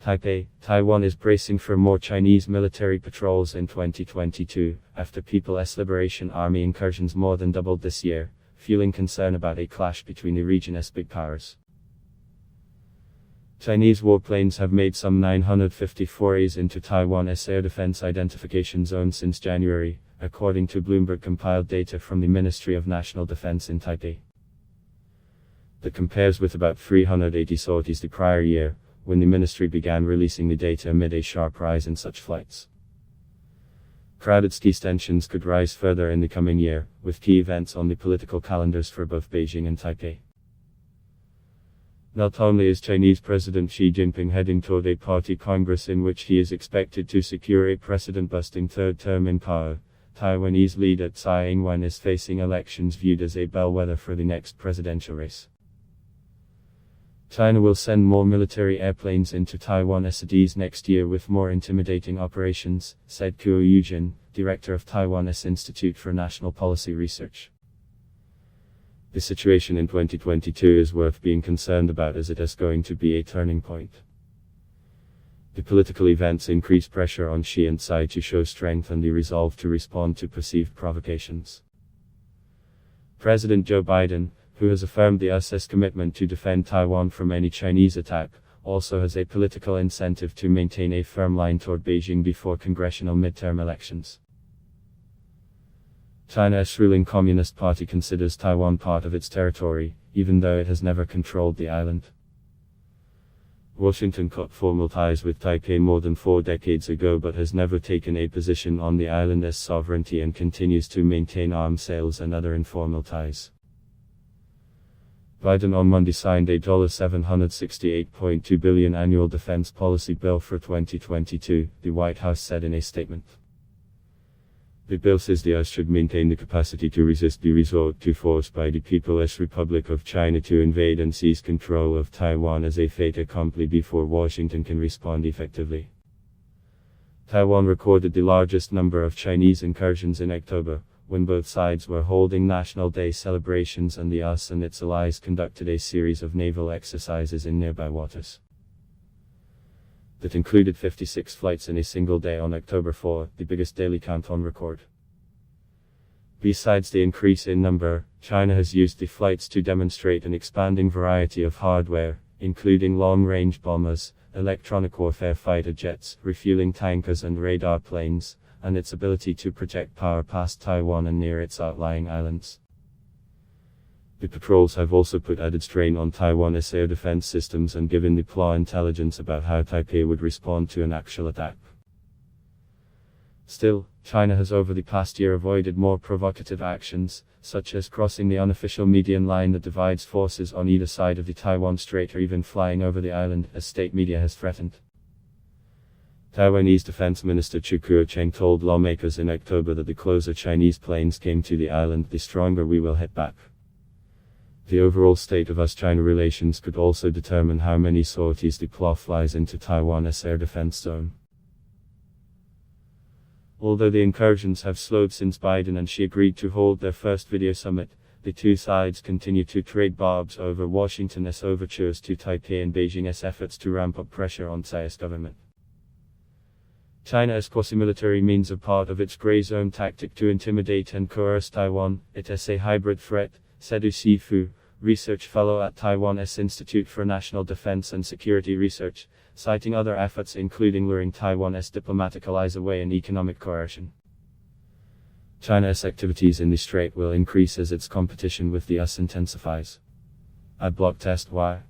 Taipei, Taiwan is bracing for more Chinese military patrols in 2022, after People's Liberation Army incursions more than doubled this year, fueling concern about a clash between the region's big powers. Chinese warplanes have made some 950 forays into Taiwan's air defense identification zone since January, according to Bloomberg-compiled data from the Ministry of National Defense in Taipei. That compares with about 380 sorties the prior year, when the ministry began releasing the data amid a sharp rise in such flights. Crowded ski tensions could rise further in the coming year, with key events on the political calendars for both Beijing and Taipei. Not only is Chinese President Xi Jinping heading toward a party congress in which he is expected to secure a precedent-busting third term in power, Taiwanese leader Tsai Ing-wen is facing elections viewed as a bellwether for the next presidential race. China will send more military airplanes into Taiwan seas next year with more intimidating operations, said Kuo Yujin, director of Taiwan's Institute for National Policy Research. The situation in 2022 is worth being concerned about as it is going to be a turning point. The political events increase pressure on Xi and Tsai to show strength and the resolve to respond to perceived provocations. President Joe Biden, who has affirmed the US's commitment to defend Taiwan from any Chinese attack, also has a political incentive to maintain a firm line toward Beijing before congressional midterm elections. China's ruling Communist Party considers Taiwan part of its territory, even though it has never controlled the island. Washington cut formal ties with Taipei more than 4 decades ago but has never taken a position on the island's sovereignty and continues to maintain arms sales and other informal ties. Biden on Monday signed a $768.2 billion annual defense policy bill for 2022, the White House said in a statement. The bill says the US should maintain the capacity to resist the resort to force by the People's Republic of China to invade and seize control of Taiwan as a fait accompli before Washington can respond effectively. Taiwan recorded the largest number of Chinese incursions in October, when both sides were holding National Day celebrations and the US and its allies conducted a series of naval exercises in nearby waters. That included 56 flights in a single day on October 4, the biggest daily count on record. Besides the increase in number, China has used the flights to demonstrate an expanding variety of hardware, including long-range bombers, electronic warfare fighter jets, refueling tankers and radar planes, and its ability to project power past Taiwan and near its outlying islands. The patrols have also put added strain on Taiwan's air defense systems and given the PLA intelligence about how Taipei would respond to an actual attack. Still, China has over the past year avoided more provocative actions, such as crossing the unofficial median line that divides forces on either side of the Taiwan Strait or even flying over the island, as state media has threatened. Taiwanese Defense Minister Chiu Kuo-cheng told lawmakers in October that the closer Chinese planes came to the island, the stronger we will hit back. The overall state of US-China relations could also determine how many sorties the PLA flies into Taiwan's air defense zone. Although the incursions have slowed since Biden and Xi agreed to hold their first video summit, the two sides continue to trade barbs over Washington's overtures to Taipei and Beijing's efforts to ramp up pressure on Tsai's government. China's quasi-military means are part of its gray zone tactic to intimidate and coerce Taiwan. It is a hybrid threat, said Wu Sifu, research fellow at Taiwan's Institute for National Defense and Security Research, citing other efforts including luring Taiwan's diplomatic allies away and economic coercion. China's activities in the strait will increase as its competition with the US intensifies. Adblock test why.